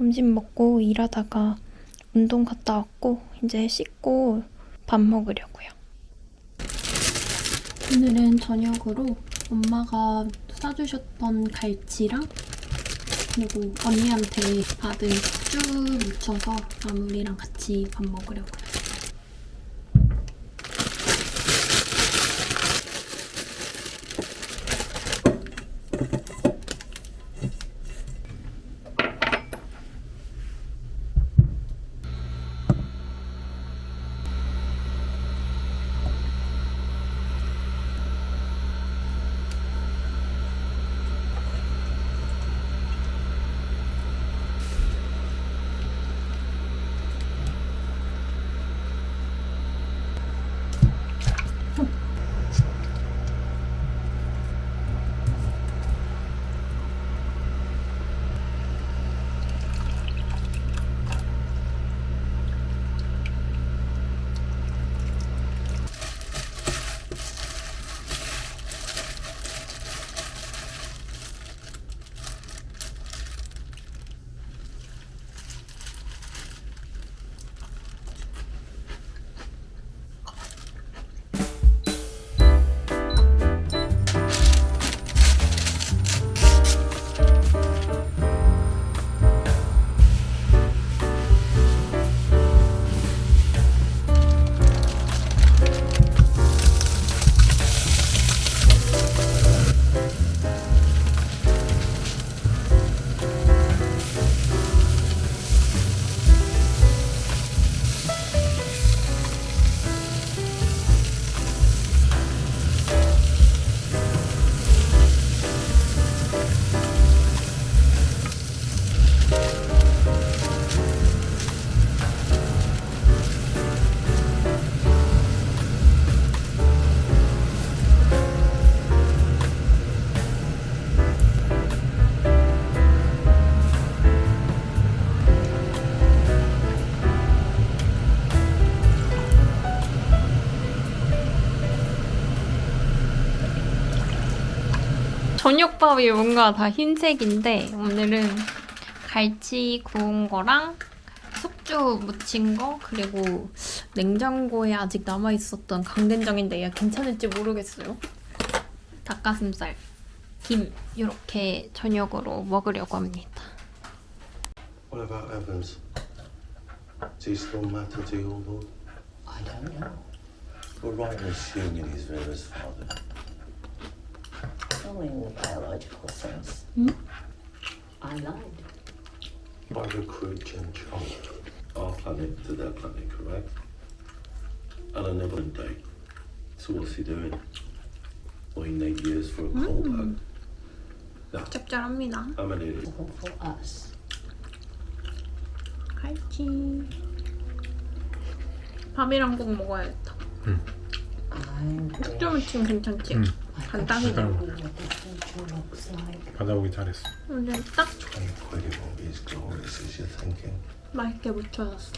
점심 먹고 일하다가 운동 갔다 왔고 이제 씻고 밥 먹으려고요. 오늘은 저녁으로 엄마가 사주셨던 갈치랑 그리고 언니한테 받은 쭉 묻혀서 나물이랑 같이 밥 먹으려고요. 저녁밥이 뭔가 다 흰색인데 오늘은 갈치 구운 거랑 숙주 무친 거 그리고 냉장고에 아직 남아있었던 강된장인데 얘가 괜찮을지 모르겠어요. 닭가슴살, 김 이렇게 저녁으로 먹으려고 합니다. What about Evans? Does he still matter to you, Lord? I don't know. We're right in assuming he's Vera's father. Only in the biological sense. I lied. I recruit Jen Chong, our planet to their planet, correct? And I never date. So what's he doing? Waiting 8 years for a callback? Now, 짭짤합니다. I'm an idiot. All for us. 갈치. 밥이랑 꼭 먹어야겠다. I'm 숙주 무침 괜찮지? 간단히네. what the future looks like. 받아오기 잘했어. 오늘 딱 Incredible, he's glorious, 맛있게 무쳐졌어.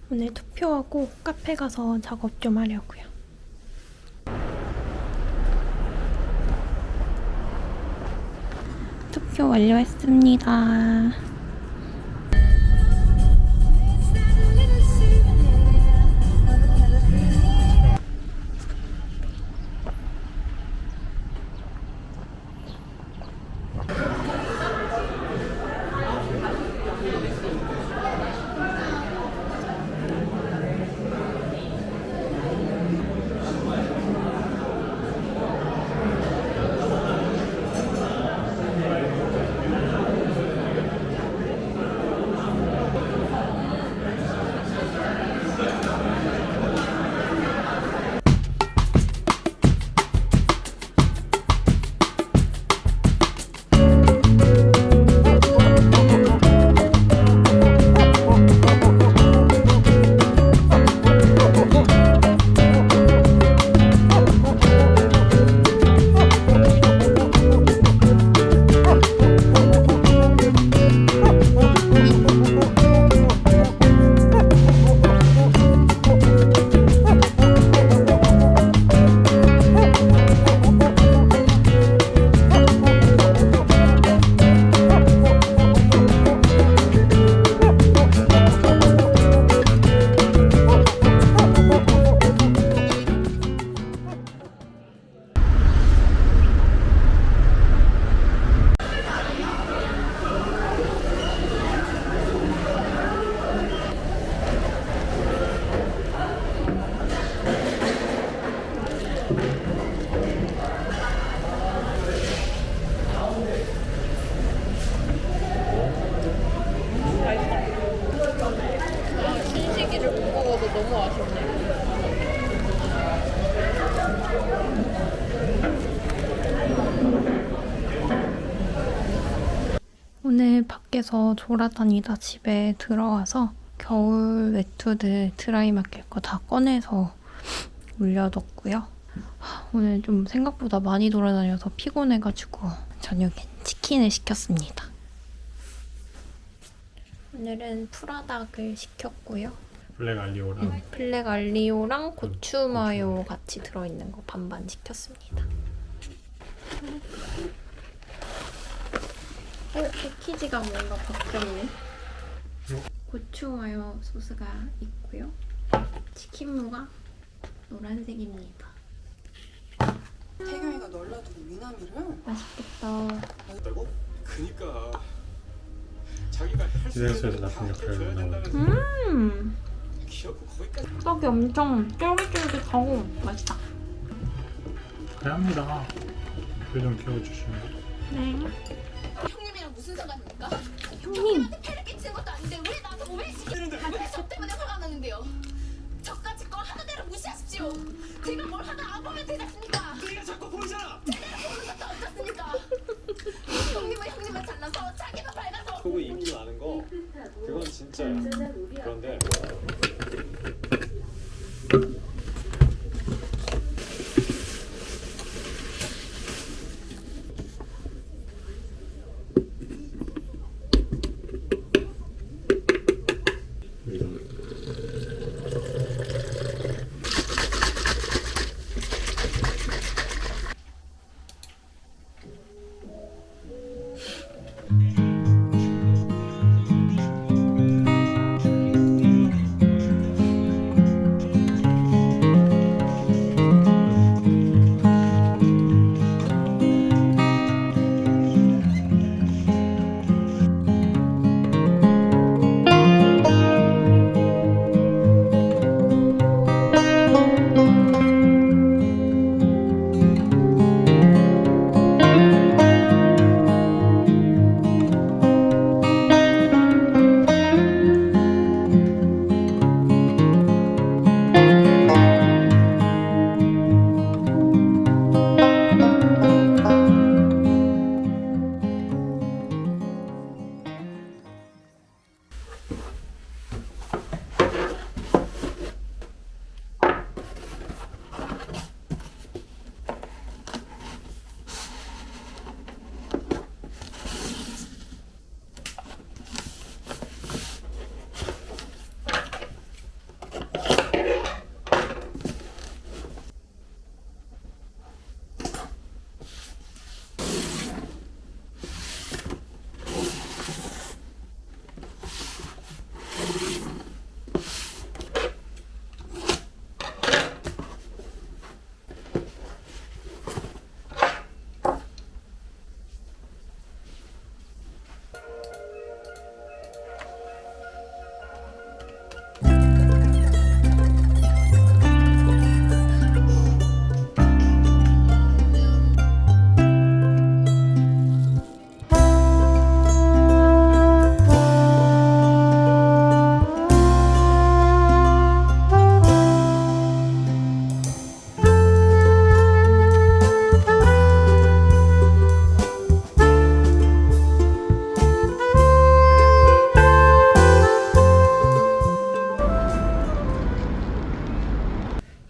오늘 투표하고 카페 가서 작업 좀 하려고요. 투표 완료했습니다. 신식이를 못 먹어서 너무 아쉽네. 오늘 밖에서 돌아다니다 집에 들어와서 겨울 외투들 드라이 맡길 거 다 꺼내서 올려뒀고요. 오늘 좀 생각보다 많이 돌아다녀서 피곤해가지고 저녁엔 치킨을 시켰습니다. 오늘은 프라닭을 시켰고요. 블랙 알리오랑 블랙 알리오랑 고추 마요 같이 들어있는 거 반반 시켰습니다. 패키지가 뭔가 바뀌었네. 고추 마요 소스가 있고요. 치킨무가 노란색입니다. 태경이가 널라도 미남이를? 맛있겠다. 했다고? 그니까 자기가 할 수 있는 기대수에서 다 나쁜 역할을 해줘야 나오고. 된다면서 귀엽고 거기까지 떡이 엄청 쫄깃쫄깃하고 맛있다. 그래 합니다. 좀 키워주시면. 네. 형님이랑 무슨 상관입니까? 형님. 패를 끼치는 것도 아닌데 왜 나한테 오해를 시키는데 왜저 때문에 화가 나는데요? 저까지 거 하나대로 무시하십시오. 제가 뭘 하나 안 보면 되지 않습니까? 네가 자꾸 보이잖아. 보는 것도 어떻습니까? 형님은 잘나서 자기가 밝아서 그거 인기 많은 거 그건 진짜야. 그런데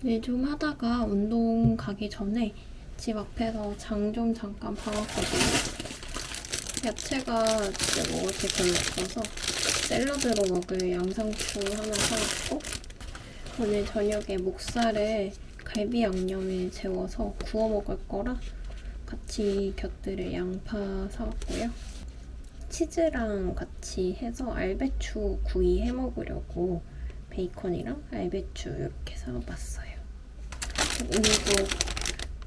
일 좀 하다가 운동 가기 전에 집 앞에서 장 좀 잠깐 봐왔거든요. 야채가 진짜 먹을 게 별로 없어서 샐러드로 먹을 양상추 하나 사왔고, 오늘 저녁에 목살을 갈비 양념에 재워서 구워 먹을 거라 같이 곁들일 양파 사왔고요. 치즈랑 같이 해서 알배추 구이 해 먹으려고 베이컨이랑 알배추 이렇게 사와봤어요. 오늘도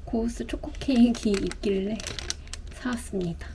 고우스 초코 케이크 있길래 사왔습니다.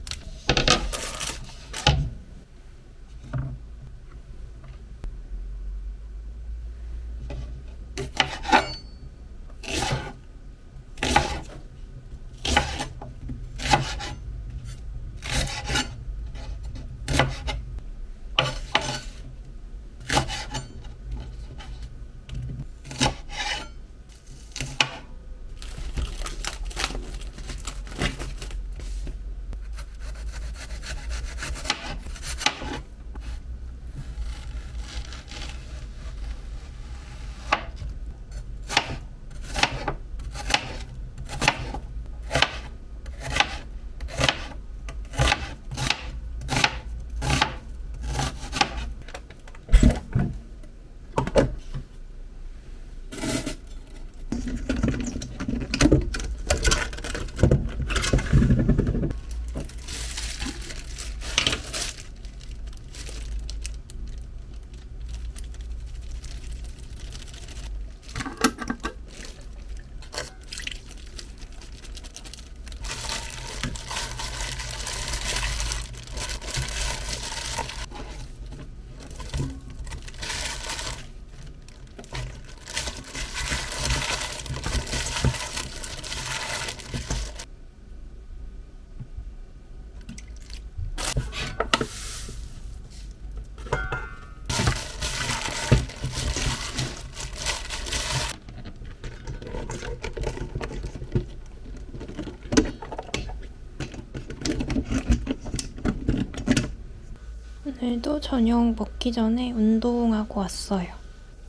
오늘도 저녁 먹기 전에 운동하고 왔어요.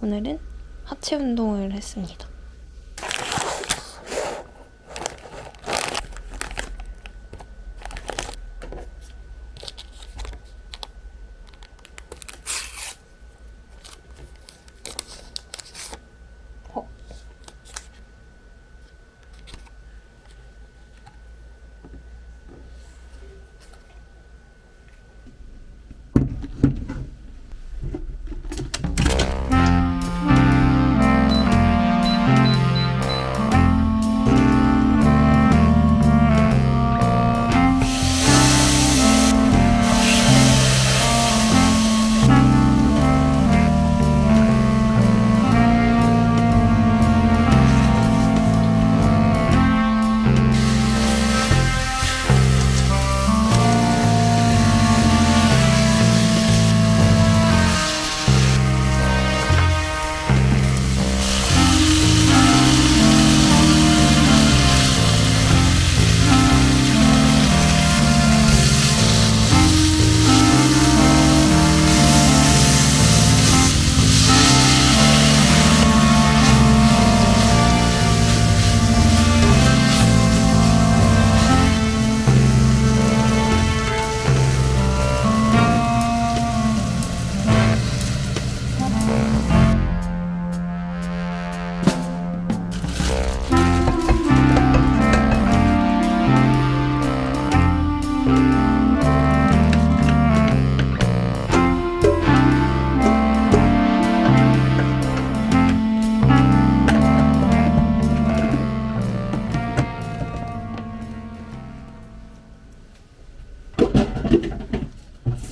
오늘은 하체 운동을 했습니다.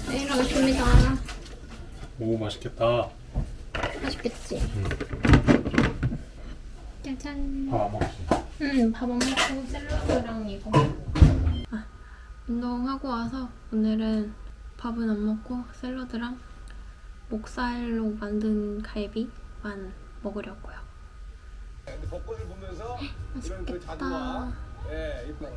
네, 일어났습니다. 오 맛있겠다. 맛있겠지? 짜잔. 밥 안 먹지? 밥 안 먹고 샐러드랑 이거. 운동하고 와서 오늘은 밥은 안 먹고 샐러드랑 목살로 만든 갈비만 먹으려고요. 근데 벚꽃을 보면서 이런 그 자두와 맛있겠다. 예, 이쁜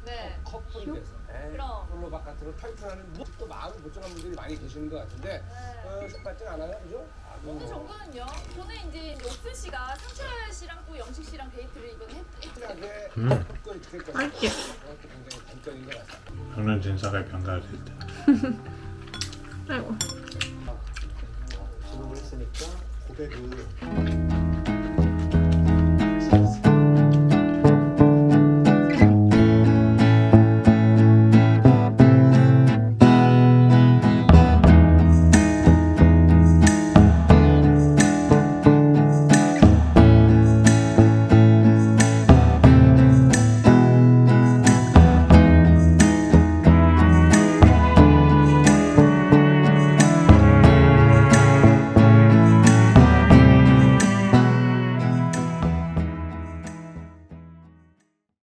네. 커플이 돼서 그럼. 홀로 바깥으로 탈출하는 또 마음을 보존한 분들이 많이 계시는 것 같은데 똑같진 않아요, 그죠? 어느 정도는요. 저는 이제 옥순 씨가 상철 씨랑 또 영식 씨랑 데이트를 이번에 확실하게 음. 벚꽃이 될 것이다. 맛있지? 그것도 굉장히 관건인 것 같습니다. 저는 진사가 병가될 때. 아이고. 지목을 했으니까 고백을